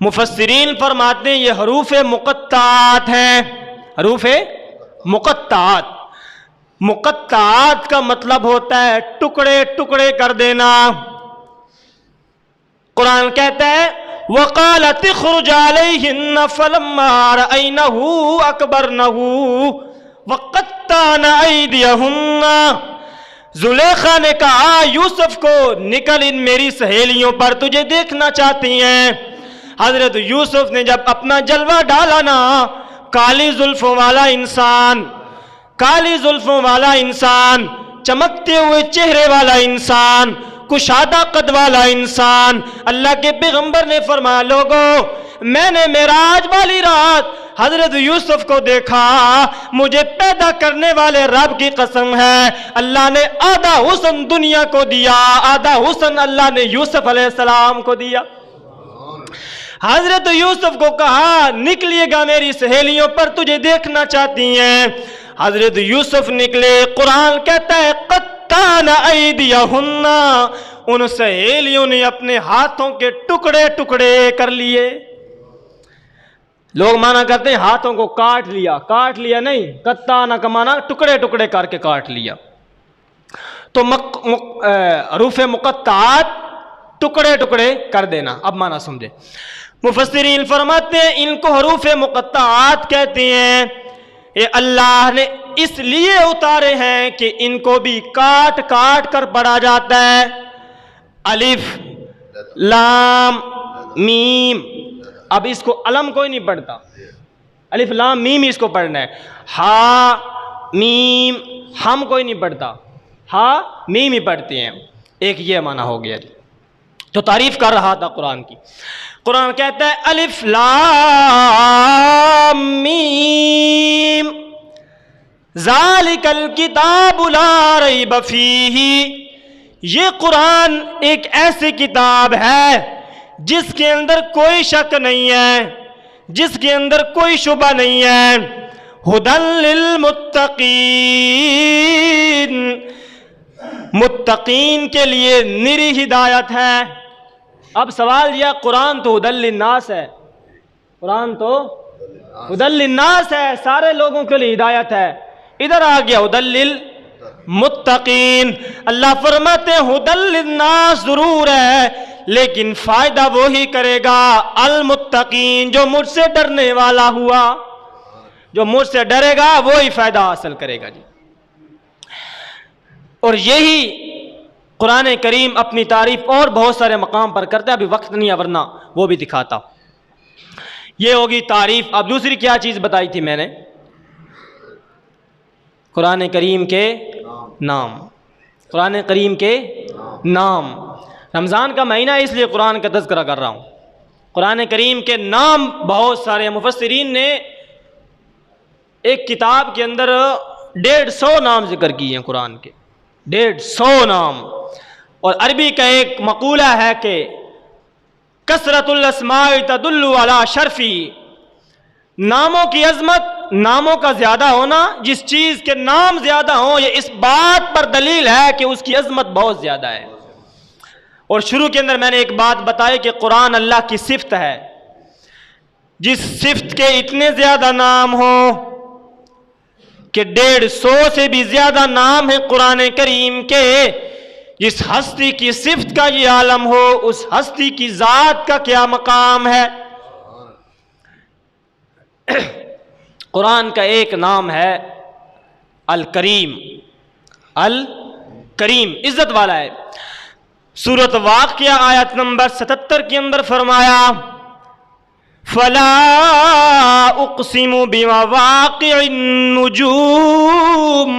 مفسرین فرماتے ہیں یہ حروف مقطعات ہیں۔ حروف مقطعات، مقطعات کا مطلب ہوتا ہے ٹکڑے ٹکڑے کر دینا۔ قرآن کہتا ہے وَقَالَتِ اخْرُجْ عَلَيْهِنَّ فَلَمَّا رَأَيْنَهُ أَكْبَرْنَهُ وَقَطَّعْنَ أَيْدِيَهُنَّ، زلیخا نے کہا یوسف کو نکل ان میری سہیلیوں پر، تجھے دیکھنا چاہتی ہیں۔ حضرت یوسف نے جب اپنا جلوہ ڈالا نا، کالی زلفوں والا انسان، کالی زلفوں والا انسان، چمکتے ہوئے چہرے والا انسان، کشادہ قد والا انسان، اللہ کے پیغمبر نے فرمایا لوگوں میں نے معراج والی رات حضرت یوسف کو دیکھا، مجھے پیدا کرنے والے رب کی قسم ہے اللہ نے آدھا حسن دنیا کو دیا، آدھا حسن اللہ نے یوسف علیہ السلام کو دیا۔ حضرت یوسف کو کہا نکلیے گا میری سہیلیوں پر، تجھے دیکھنا چاہتی ہیں۔ حضرت یوسف نکلے، قرآن کہتا ہے قطعن ایدیہن، ان سہیلیوں نے اپنے ہاتھوں کے ٹکڑے ٹکڑے کر لیے۔ لوگ مانا کرتے ہیں ہاتھوں کو کاٹ لیا، کاٹ لیا نہیں، قطعن کا مانا ٹکڑے ٹکڑے کر کے کاٹ لیا۔ تو حروف مقطعات ٹکڑے ٹکڑے کر دینا، اب مانا سمجھے۔ مفسرین فرماتے ہیں ان کو حروف مقطعات کہتے ہیں، یہ اللہ نے اس لیے اتارے ہیں کہ ان کو بھی کاٹ کاٹ کر پڑھا جاتا ہے۔ الف لام میم، اب اس کو علم کوئی نہیں پڑھتا، الف لام میم اس کو پڑھنا ہے۔ ہا میم ہم کوئی نہیں پڑھتا، ہا میم ہی پڑھتے ہیں۔ ایک یہ معنی ہو گیا جی۔ تو تعریف کر رہا تھا قرآن کی، قرآن کہتا ہے الف لام میم ذالک الکتاب لا ریب فیہ، یہ قرآن ایک ایسی کتاب ہے جس کے اندر کوئی شک نہیں ہے، جس کے اندر کوئی شبہ نہیں ہے۔ ھدی للمتقین، متقین کے لیے نری ہدایت ہے۔ اب سوال یہ قرآن تو ھدی للناس ہے، قرآن تو ھدی للناس ہے، سارے لوگوں کے لیے ہدایت ہے، ادھر آ گیا ھدی للمتقین۔ اللہ فرماتے ہیں ھدی للناس ضرور ہے لیکن فائدہ وہی کرے گا المتقین، جو مجھ سے ڈرنے والا ہوا، جو مجھ سے ڈرے گا وہی فائدہ حاصل کرے گا جی۔ اور یہی قرآن کریم اپنی تعریف اور بہت سارے مقام پر کرتا ہے، ابھی وقت نہیں ہے ورنہ وہ بھی دکھاتا۔ یہ ہوگی تعریف۔ اب دوسری کیا چیز بتائی تھی میں نے؟ قرآن کریم کے نام، قرآن کریم کے نام۔ رمضان کا مہینہ اس لیے قرآن کا تذکرہ کر رہا ہوں۔ قرآن کریم کے نام بہت سارے، مفسرین نے ایک کتاب کے اندر 150 نام ذکر کیے ہیں قرآن کے، 150 نام۔ اور عربی کا ایک مقولہ ہے کہ کثرت الاسماء تدل علی شرفی، ناموں کی عظمت، ناموں کا زیادہ ہونا، جس چیز کے نام زیادہ ہوں یہ اس بات پر دلیل ہے کہ اس کی عظمت بہت زیادہ ہے۔ اور شروع کے اندر میں نے ایک بات بتائی کہ قرآن اللہ کی صفت ہے، جس صفت کے اتنے زیادہ نام ہوں کہ 150 سے بھی زیادہ نام ہیں قرآن کریم کے، جس ہستی کی صفت کا یہ عالم ہو، اس ہستی کی ذات کا کیا مقام ہے۔ قرآن کا ایک نام ہے الکریم، الکریم عزت والا ہے۔ سورۃ واقعہ آیت نمبر 77 کے اندر فرمایا فَلَا أُقْسِمُ بِمَوَاقِعِ النُّجُومِ،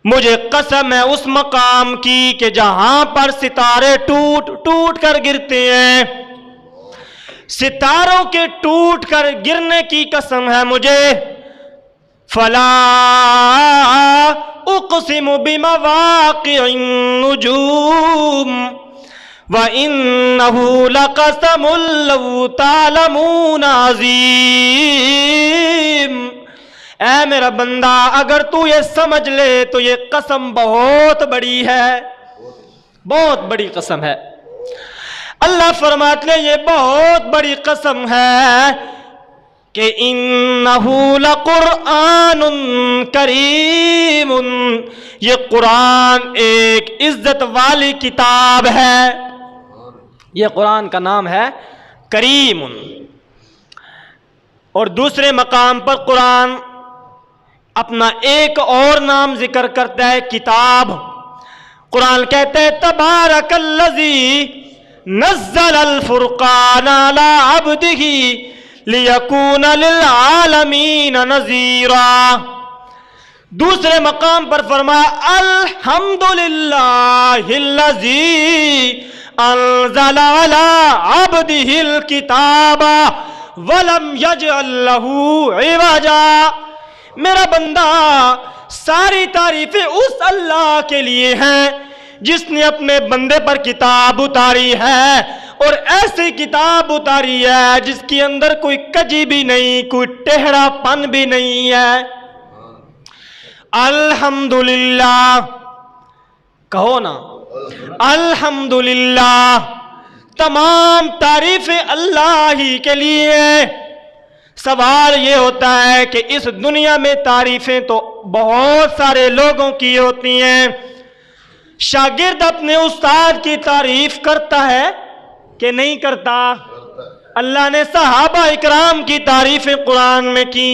مجھے قسم ہے اس مقام کی کہ جہاں پر ستارے ٹوٹ ٹوٹ کر گرتے ہیں، ستاروں کے ٹوٹ کر گرنے کی قسم ہے مجھے۔ فَلَا أُقْسِمُ بِمَوَاقِعِ النُّجُومِ وَإِنَّهُ لَقَسَمٌ لَوْ تَعْلَمُونَ عَظِيمٌ۔ اے میرا بندہ اگر تو یہ سمجھ لے تو یہ قسم بہت بڑی ہے، بہت بڑی قسم ہے۔ اللہ فرماتے ہیں یہ بہت بڑی قسم ہے کہ انہ لقرآن کریم، یہ قرآن ایک عزت والی کتاب ہے، یہ قرآن کا نام ہے کریم۔ اور دوسرے مقام پر قرآن اپنا ایک اور نام ذکر کرتا ہے کتاب۔ قرآن کہتا ہے تبارک الذی نزل الفرقان علی عبدہ لیکون للعالمین نذیرا۔ دوسرے مقام پر فرمایا الحمدللہ الذی انزل علی عبدہ الکتاب ولم یجعل لہ عوجا۔ میرا بندہ ساری تعریفیں اس اللہ کے لیے ہیں جس نے اپنے بندے پر کتاب اتاری ہے، اور ایسی کتاب اتاری ہے جس کے اندر کوئی کجی بھی نہیں، کوئی ٹہرا پن بھی نہیں ہے۔ الحمدللہ کہو نا، الحمدللہ، تمام تعریفیں اللہ ہی کے لیے۔ سوال یہ ہوتا ہے کہ اس دنیا میں تعریفیں تو بہت سارے لوگوں کی ہوتی ہیں، شاگرد اپنے استاد کی تعریف کرتا ہے کہ نہیں کرتا؟ اللہ نے صحابہ اکرام کی تعریفیں قرآن میں کی،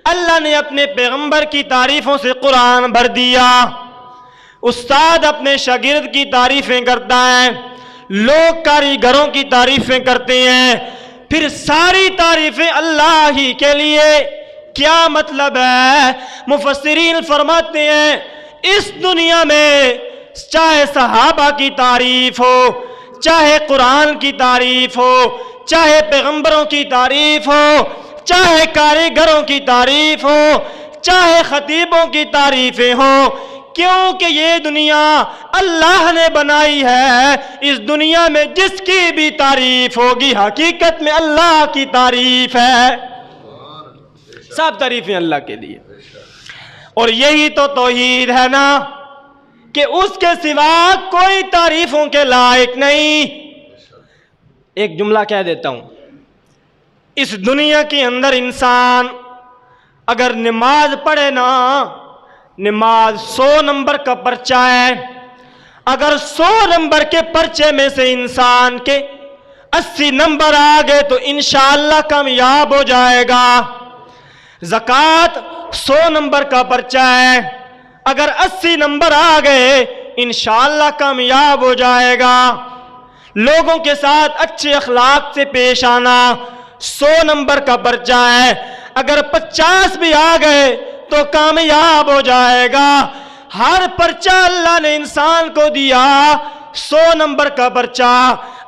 اللہ نے اپنے پیغمبر کی تعریفوں سے قرآن بھر دیا۔ استاد اپنے شاگرد کی تعریفیں کرتا ہے، لوگ کاریگروں کی تعریفیں کرتے ہیں، پھر ساری تعریفیں اللہ ہی کے لیے۔ کیا مطلب ہے؟ مفسرین فرماتے ہیں اس دنیا میں چاہے صحابہ کی تعریف ہو، چاہے قرآن کی تعریف ہو، چاہے پیغمبروں کی تعریف ہو، چاہے کاریگروں کی تعریف ہو، چاہے خطیبوں کی تعریفیں ہوں، کیونکہ یہ دنیا اللہ نے بنائی ہے۔ اس دنیا میں جس کی بھی تعریف ہوگی حقیقت میں اللہ کی تعریف ہے، سب تعریفیں اللہ کے لیے۔ اور یہی تو توحید ہے نا کہ اس کے سوا کوئی تعریفوں کے لائق نہیں۔ ایک جملہ کہہ دیتا ہوں، اس دنیا کے اندر انسان اگر نماز پڑھے نا، نماز 100 نمبر کا پرچہ ہے، اگر 100 نمبر کے پرچے میں سے انسان کے 80 نمبر آ گئے تو انشاءاللہ کامیاب ہو جائے گا۔ زکوٰۃ 100 نمبر کا پرچہ ہے، اگر 80 نمبر آ گئے انشاءاللہ کامیاب ہو جائے گا۔ لوگوں کے ساتھ اچھے اخلاق سے پیش آنا 100 نمبر کا پرچہ ہے، اگر 50 بھی آ گئے تو کامیاب ہو جائے گا۔ ہر پرچہ اللہ نے انسان کو دیا 100 نمبر کا پرچہ،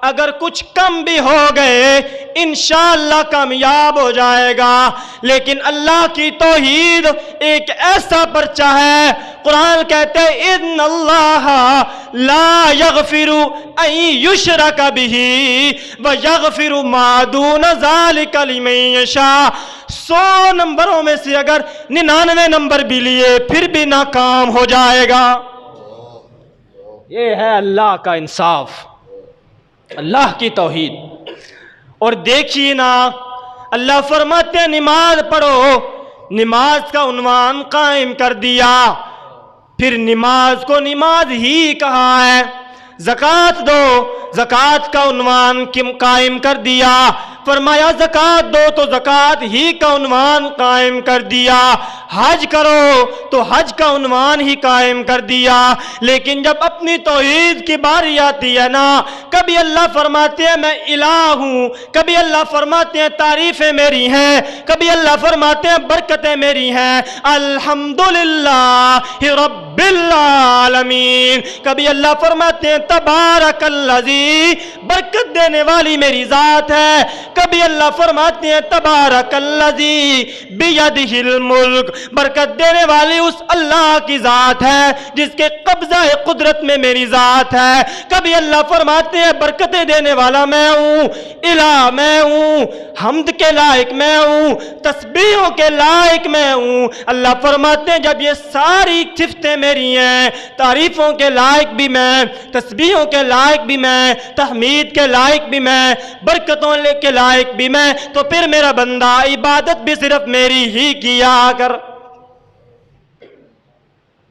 اگر کچھ کم بھی ہو گئے انشاءاللہ کامیاب ہو جائے گا۔ لیکن اللہ کی توحید ایک ایسا پرچہ ہے، قرآن کہتے ہیں اِنَّ اللَّهَ لَا يَغْفِرُ أَن يُشْرَكَ بِهِ وَيَغْفِرُ مَا دُونَ ذَلِكَ لِمَن يَشَاءُ۔ 100 نمبروں میں سے اگر 99 نمبر بھی لیے پھر بھی ناکام ہو جائے گا۔ یہ ہے اللہ کا انصاف، اللہ کی توحید۔ اور دیکھیے نا، اللہ فرماتے ہیں نماز پڑھو، نماز کا عنوان قائم کر دیا، پھر نماز کو نماز ہی کہا ہے۔ زکوٰۃ دو، زکوٰۃ کا عنوان قائم کر دیا، فرمایا زکوٰۃ دو تو زکوٰۃ ہی کا عنوان قائم کر دیا۔ حج کرو تو حج کا عنوان ہی قائم کر دیا۔ لیکن جب اپنی توحید کی باری آتی ہے نا، کبھی اللہ فرماتے ہیں میں الہ ہوں، کبھی اللہ فرماتے ہیں تعریفیں میری ہیں، کبھی اللہ فرماتے ہیں برکتیں میری ہیں، الحمدللہ رب العالمین، کبھی اللہ فرماتے ہیں تبارک الذی، برکت دینے والی میری ذات ہے، کبھی اللہ فرماتے ہیں تبارک الذی بیدہ الملک، برکت دینے والی اس اللہ کی ذات ہے جس کے قبضہ قدرت میں میری ذات ہے۔ کبھی اللہ فرماتے ہیں برکتیں دینے والا میں ہوں، الہ میں ہوں، حمد کے لائق میں ہوں، تسبیحوں کے لائق میں ہوں۔ اللہ فرماتے ہیں جب یہ ساری صفتیں میری ہیں، تعریفوں کے لائق بھی میں، تسبیحوں کے لائق بھی میں، تحمید کے لائق بھی میں، برکتوں کے لائق بھی میں، تو پھر میرا بندہ عبادت بھی صرف میری ہی کیا کر۔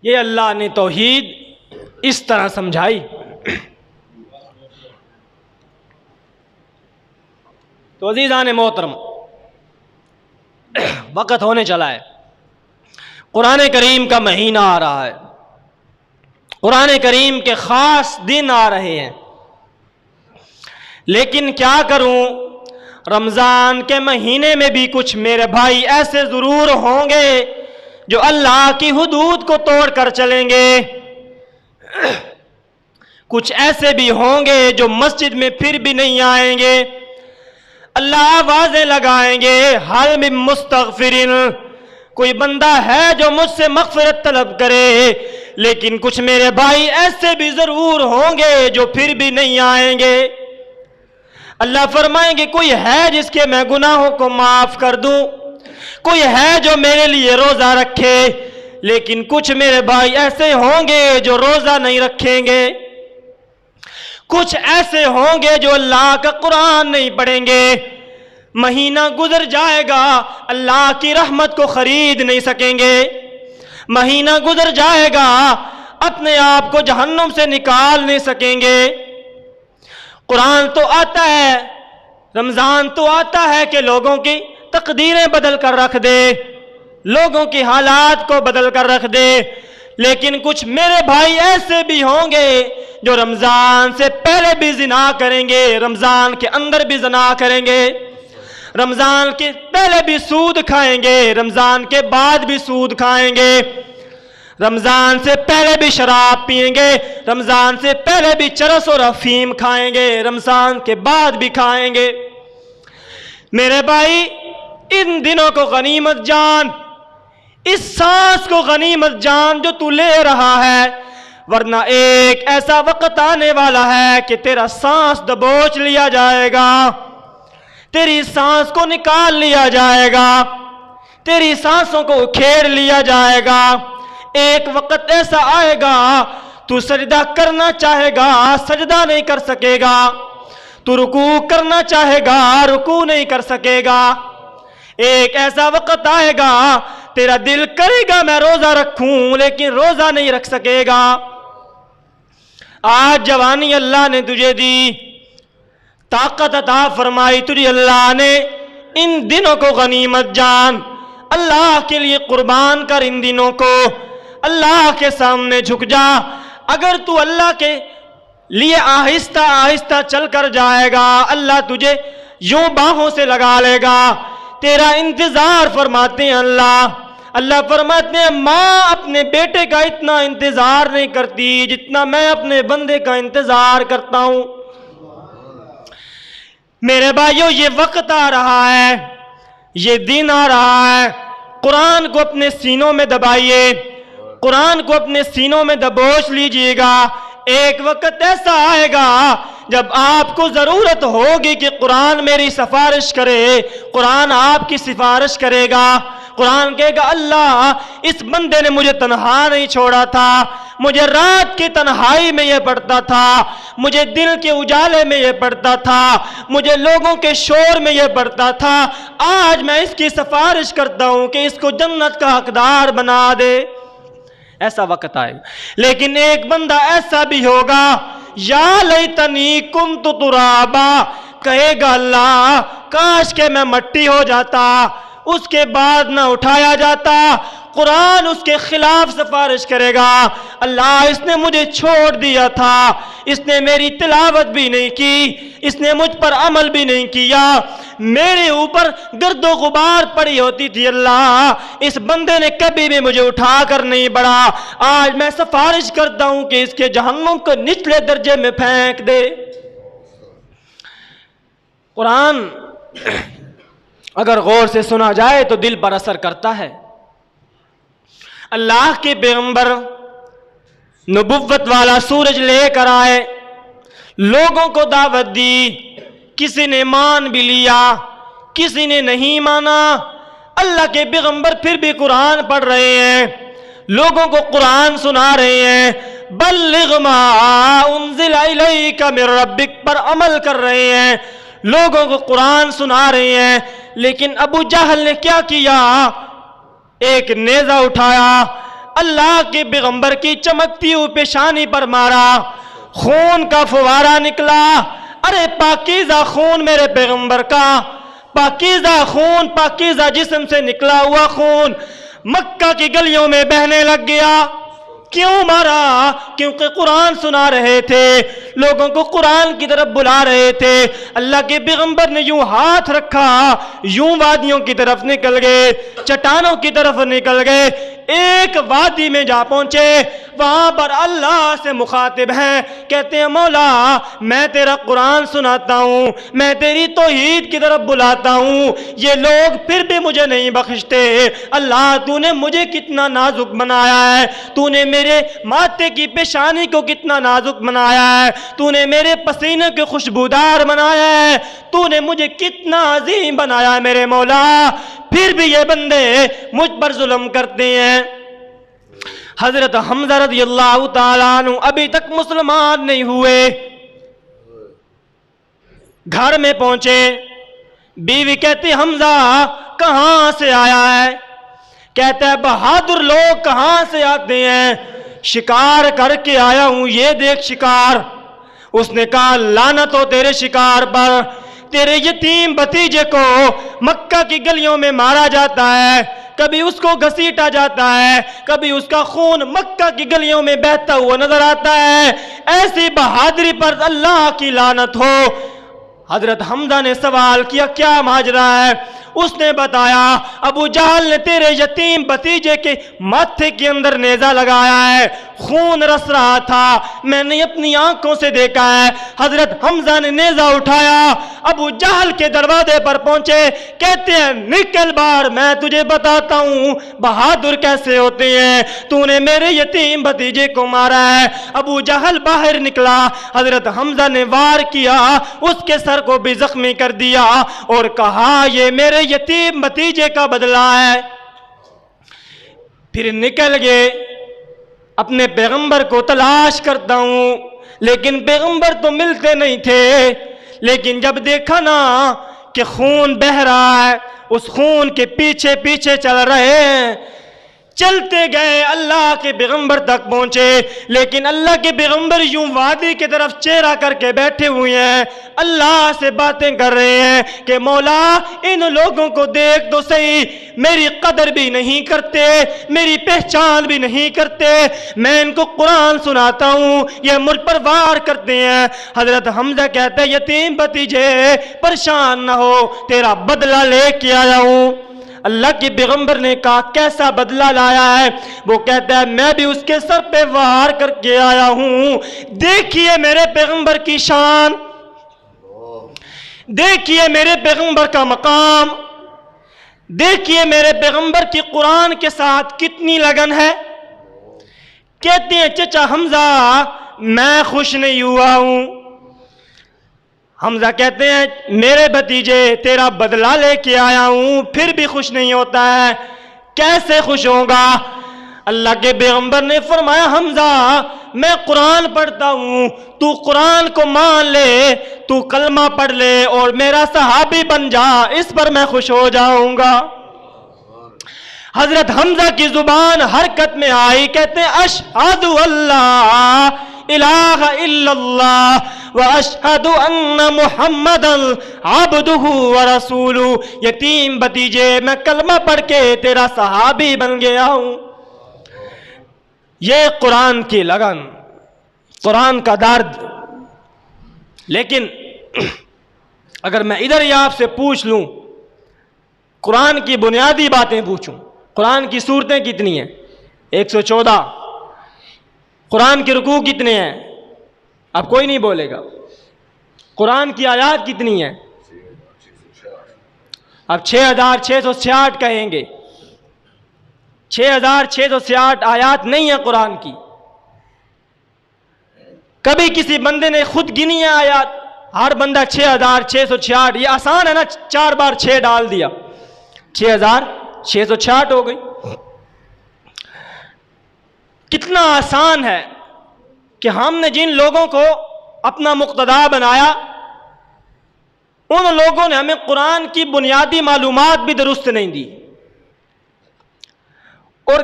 یہ اللہ نے توحید اس طرح سمجھائی۔ تو عزیزان محترم، وقت ہونے چلا ہے، قرآن کریم کا مہینہ آ رہا ہے، قرآن کریم کے خاص دن آ رہے ہیں، لیکن کیا کروں، رمضان کے مہینے میں بھی کچھ میرے بھائی ایسے ضرور ہوں گے جو اللہ کی حدود کو توڑ کر چلیں گے، کچھ ایسے بھی ہوں گے جو مسجد میں پھر بھی نہیں آئیں گے، اللہ آوازیں لگائیں گے حل من مستغفرین، کوئی بندہ ہے جو مجھ سے مغفرت طلب کرے، لیکن کچھ میرے بھائی ایسے بھی ضرور ہوں گے جو پھر بھی نہیں آئیں گے۔ اللہ فرمائیں گے کوئی ہے جس کے میں گناہوں کو معاف کر دوں، کوئی ہے جو میرے لیے روزہ رکھے، لیکن کچھ میرے بھائی ایسے ہوں گے جو روزہ نہیں رکھیں گے، کچھ ایسے ہوں گے جو اللہ کا قرآن نہیں پڑھیں گے، مہینہ گزر جائے گا اللہ کی رحمت کو خرید نہیں سکیں گے، مہینہ گزر جائے گا اپنے آپ کو جہنم سے نکال نہیں سکیں گے۔ قرآن تو آتا ہے، رمضان تو آتا ہے کہ لوگوں کی تقدیریں بدل کر رکھ دے، لوگوں کی حالات کو بدل کر رکھ دے، لیکن کچھ میرے بھائی ایسے بھی ہوں گے جو رمضان سے پہلے بھی زنا کریں گے، رمضان کے اندر بھی زنا کریں گے، رمضان کے پہلے بھی سود کھائیں گے، رمضان کے بعد بھی سود کھائیں گے، رمضان سے پہلے بھی شراب پئیں گے، رمضان سے پہلے بھی چرس اور افیم کھائیں گے، رمضان کے بعد بھی کھائیں گے۔ میرے بھائی ان دنوں کو غنیمت جان، اس سانس کو غنیمت جان جو تو لے رہا ہے، ورنہ ایک ایسا وقت آنے والا ہے کہ تیرا سانس دبوچ لیا جائے گا، تیری سانس کو نکال لیا جائے گا، تیری سانسوں کو کھیڑ لیا جائے گا۔ ایک وقت ایسا آئے گا تو سجدہ کرنا چاہے گا سجدہ نہیں کر سکے گا، تو رکوع کرنا چاہے گا رکوع نہیں کر سکے گا، ایک ایسا وقت آئے گا تیرا دل کرے گا میں روزہ رکھوں لیکن روزہ نہیں رکھ سکے گا۔ آج جوانی اللہ نے تجھے دی، طاقت عطا فرمائی تجھے اللہ نے، ان دنوں کو غنیمت جان، اللہ کے لیے قربان کر ان دنوں کو، اللہ کے سامنے جھک جا۔ اگر تو اللہ کے لیے آہستہ آہستہ چل کر جائے گا، اللہ تجھے یوں باہوں سے لگا لے گا، تیرا انتظار فرماتے ہیں اللہ فرماتے ہیں ماں اپنے بیٹے کا اتنا انتظار نہیں کرتی جتنا میں اپنے بندے کا انتظار کرتا ہوں۔ میرے بھائیو یہ وقت آ رہا ہے، یہ دن آ رہا ہے، قرآن کو اپنے سینوں میں دبائیے، قرآن کو اپنے سینوں میں دبوچ لیجئے گا۔ ایک وقت ایسا آئے گا جب آپ کو ضرورت ہوگی کہ قرآن میری سفارش کرے، قرآن آپ کی سفارش کرے گا، قرآن کہے گا اللہ اس بندے نے مجھے تنہا نہیں چھوڑا تھا، مجھے رات کی تنہائی میں یہ پڑھتا تھا، مجھے دل کے اجالے میں یہ پڑھتا تھا، مجھے لوگوں کے شور میں یہ پڑھتا تھا، آج میں اس کی سفارش کرتا ہوں کہ اس کو جنت کا حقدار بنا دے۔ ایسا وقت آئے گا، لیکن ایک بندہ ایسا بھی ہوگا یا لیتنی کنت ترابا، کہے گا اللہ کاش کہ میں مٹی ہو جاتا، اس کے بعد نہ اٹھایا جاتا۔ قرآن اس کے خلاف سفارش کرے گا، اللہ اس نے مجھے چھوڑ دیا تھا، اس نے میری تلاوت بھی نہیں کی، اس نے مجھ پر عمل بھی نہیں کیا، میرے اوپر گرد و غبار پڑی ہوتی تھی، اللہ اس بندے نے کبھی بھی مجھے اٹھا کر نہیں بڑھا، آج میں سفارش کرتا ہوں کہ اس کے جہنم کو نچلے درجے میں پھینک دے۔ قرآن اگر غور سے سنا جائے تو دل پر اثر کرتا ہے، اللہ کے پیغمبر نبوت والا سورج لے کر آئے، لوگوں کو دعوت دی، کسی نے مان بھی لیا، کسی نے نہیں مانا۔ اللہ کے پیغمبر پھر بھی قرآن پڑھ رہے ہیں، لوگوں کو قرآن سنا رہے ہیں، بلغ ما انزل الیک من ربک پر عمل کر رہے ہیں، لوگوں کو قرآن سنا رہے ہیں۔ لیکن ابو جہل نے کیا کیا؟ ایک نیزہ اٹھایا، اللہ کے پیغمبر کی چمکتی ہوئی پیشانی پر مارا، خون کا فوارہ نکلا۔ ارے پاکیزہ خون میرے پیغمبر کا، پاکیزہ خون، پاکیزہ جسم سے نکلا ہوا خون مکہ کی گلیوں میں بہنے لگ گیا۔ کیوں مارا؟ کیونکہ قرآن سنا رہے تھے، لوگوں کو قرآن کی طرف بلا رہے تھے۔ اللہ کے پیغمبر نے یوں ہاتھ رکھا، یوں وادیوں کی طرف نکل گئے، چٹانوں کی طرف نکل گئے، ایک وادی میں جا پہنچے، وہاں پر اللہ سے مخاطب ہیں، کہتے ہیں مولا میں تیرا قرآن سناتا ہوں، میں تیری توحید کی طرف بلاتا ہوں، یہ لوگ پھر بھی مجھے نہیں بخشتے۔ اللہ تو نے مجھے کتنا نازک بنایا ہے، تو نے میرے ماتھے کی پیشانی کو کتنا نازک بنایا ہے، تو نے میرے پسینے کو خوشبودار بنایا ہے، تو نے مجھے کتنا عظیم بنایا ہے میرے مولا، پھر بھی یہ بندے مجھ پر ظلم کرتے ہیں۔ حضرت حمزہ رضی اللہ تعالیٰ عنہ ابھی تک مسلمان نہیں ہوئے، گھر میں پہنچے، بیوی کہتی حمزہ کہاں سے آیا ہے؟ کہتا ہے بہادر لوگ کہاں سے آتے ہیں؟ شکار کر کے آیا ہوں، یہ دیکھ شکار۔ اس نے کہا لعنت ہو تیرے شکار پر، تیرے یتیم بھتیجے کو مکہ کی گلیوں میں مارا جاتا ہے، کبھی اس کو گھسیٹا جاتا ہے، کبھی اس کا خون مکہ کی گلیوں میں بہتا ہوا نظر آتا ہے، ایسی بہادری پر اللہ کی لعنت ہو۔ حضرت حمزہ نے سوال کیا کیا ماجرا ہے؟ اس نے بتایا ابو جہل نے تیرے یتیم بھتیجے کے ماتھے کے اندر نیزہ لگایا ہے، خون رس رہا تھا، میں نے اپنی آنکھوں سے دیکھا ہے۔ حضرت حمزہ نے نیزہ اٹھایا، ابو جہل کے دروازے پر پہنچے، کہتے ہیں نکل باہر، میں تجھے بتاتا ہوں بہادر کیسے ہوتے ہیں، تو نے میرے یتیم بھتیجے کو مارا ہے۔ ابو جہل باہر نکلا، حضرت حمزہ نے وار کیا، اس کے سر کو بھی زخمی کر دیا اور کہا یہ میرے یتیم بھتیجے کا بدلہ ہے۔ پھر نکل گئے، اپنے پیغمبر کو تلاش کرتا ہوں، لیکن پیغمبر تو ملتے نہیں تھے۔ لیکن جب دیکھا نا کہ خون بہہ رہا ہے، اس خون کے پیچھے پیچھے چل رہے ہیں، چلتے گئے اللہ کے پیغمبر تک پہنچے، لیکن اللہ کے پیغمبر یوں وادی کی طرف چہرہ کر کے بیٹھے ہوئے ہیں، اللہ سے باتیں کر رہے ہیں کہ مولا ان لوگوں کو دیکھ تو صحیح، میری قدر بھی نہیں کرتے، میری پہچان بھی نہیں کرتے، میں ان کو قرآن سناتا ہوں یہ مجھ پر وار کرتے ہیں۔ حضرت حمزہ کہتا ہے یتیم بھتیجے پریشان نہ ہو، تیرا بدلہ لے کے آیا ہوں۔ اللہ کے پیغمبر نے کہا کیسا بدلہ لایا ہے؟ وہ کہتا ہے میں بھی اس کے سر پہ وار کر کے آیا ہوں۔ دیکھیے میرے پیغمبر کی شان، دیکھیے میرے پیغمبر کا مقام، دیکھیے میرے پیغمبر کی قرآن کے ساتھ کتنی لگن ہے۔ کہتے ہیں چچا حمزہ میں خوش نہیں ہوا ہوں۔ حمزہ کہتے ہیں میرے بھتیجے تیرا بدلہ لے کے آیا ہوں، پھر بھی خوش نہیں ہوتا ہے، کیسے خوش ہوگا؟ اللہ کے پیغمبر نے فرمایا حمزہ میں قرآن پڑھتا ہوں، تو قرآن کو مان لے، تو کلمہ پڑھ لے اور میرا صحابی بن جا، اس پر میں خوش ہو جاؤں گا۔ حضرت حمزہ کی زبان حرکت میں آئی، کہتے ہیں اشہد اللہ الہ الا اللہ واشہد ان محمد عبدہ ورسولہ۔ یتیم بھتیجے میں کلمہ پڑھ کے تیرا صحابی بن گیا ہوں۔ یہ قرآن کی لگن، قرآن کا درد۔ لیکن اگر میں ادھر ہی آپ سے پوچھ لوں، قرآن کی بنیادی باتیں پوچھوں، قرآن کی سورتیں کتنی ہیں؟ 114۔ قرآن کے رکوع کتنے ہیں؟ اب کوئی نہیں بولے گا۔ قرآن کی آیات کتنی ہیں؟ اب 6666 کہیں گے۔ 6666 آیات نہیں ہیں قرآن کی. کبھی کسی بندے نے خود گنی ہے آیات؟ ہر بندہ 6666. یہ آسان ہے نا، 4 بار 6 ڈال دیا، 6666 ہو گئی. کتنا آسان ہے کہ ہم نے جن لوگوں کو اپنا مقتدا بنایا ان لوگوں نے ہمیں قرآن کی بنیادی معلومات بھی درست نہیں دی. اور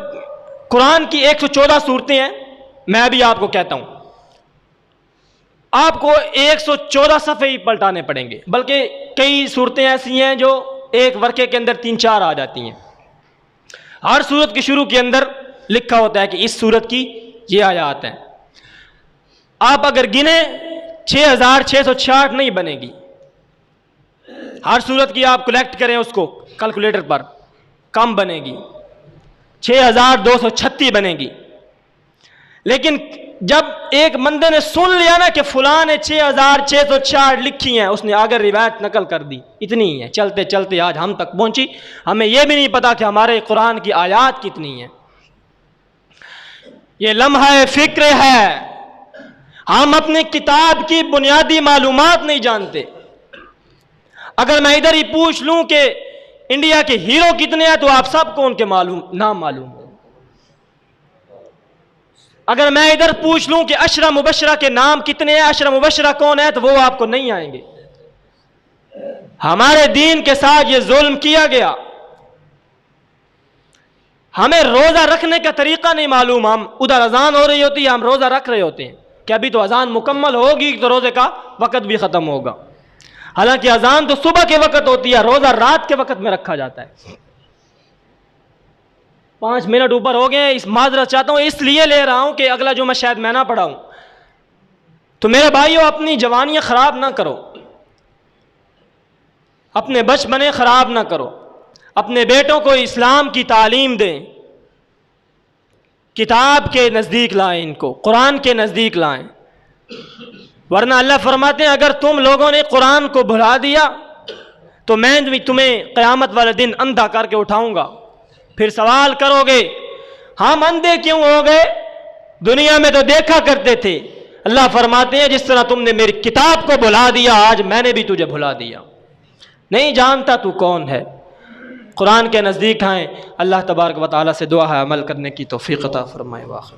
قرآن کی 114 صورتیں ہیں. میں بھی آپ کو کہتا ہوں آپ کو 114 صفحے ہی پلٹانے پڑیں گے، بلکہ کئی صورتیں ایسی ہیں جو ایک ورقے کے اندر 3-4 آ جاتی ہیں. ہر صورت کے شروع کے اندر لکھا ہوتا ہے کہ اس صورت کی یہ آیات ہیں. آپ اگر گنیں 6666 نہیں بنے گی. ہر صورت کی آپ کلیکٹ کریں اس کو کیلکولیٹر پر، کم بنے گی، 6236 بنے گی. لیکن جب ایک بندے نے سن لیا نا کہ فلاں نے 6666 لکھی ہیں، اس نے آگے روایت نقل کر دی، اتنی ہی ہے، چلتے چلتے آج ہم تک پہنچی. ہمیں یہ بھی نہیں پتا کہ ہمارے قرآن کی آیات کتنی ہیں. یہ لمحہ فکر ہے. ہم اپنے کتاب کی بنیادی معلومات نہیں جانتے. اگر میں ادھر ہی پوچھ لوں کہ انڈیا کے ہیرو کتنے ہیں تو آپ سب کو ان کے نام معلوم ہو. اگر میں ادھر پوچھ لوں کہ عشرہ مبشرہ کے نام کتنے ہیں، عشرہ مبشرہ کون ہے، تو وہ آپ کو نہیں آئیں گے. ہمارے دین کے ساتھ یہ ظلم کیا گیا. ہمیں روزہ رکھنے کا طریقہ نہیں معلوم. ہم ادھر اذان ہو رہی ہوتی ہے، ہم روزہ رکھ رہے ہوتے ہیں کہ ابھی تو اذان مکمل ہوگی تو روزے کا وقت بھی ختم ہوگا. حالانکہ اذان تو صبح کے وقت ہوتی ہے، روزہ رات کے وقت میں رکھا جاتا ہے. 5 منٹ اوپر ہو گئے. اس معذرت چاہتا ہوں، اس لیے لے رہا ہوں کہ اگلا جمعہ شاید میں نہ پڑھاؤں. تو میرے بھائیو، اپنی جوانیاں خراب نہ کرو، اپنے بچپنے خراب نہ کرو. اپنے بیٹوں کو اسلام کی تعلیم دیں، کتاب کے نزدیک لائیں، ان کو قرآن کے نزدیک لائیں. ورنہ اللہ فرماتے ہیں اگر تم لوگوں نے قرآن کو بھلا دیا تو میں تمہیں قیامت والے دن اندھا کر کے اٹھاؤں گا. پھر سوال کرو گے ہم اندھے کیوں ہو گئے؟ دنیا میں تو دیکھا کرتے تھے. اللہ فرماتے ہیں جس طرح تم نے میری کتاب کو بھلا دیا، آج میں نے بھی تجھے بھلا دیا. نہیں جانتا تو کون ہے. قرآن کے نزدیک آئیں. اللہ تبارک و تعالیٰ سے دعا ہے عمل کرنے کی توفیق عطا فرمائے. واخر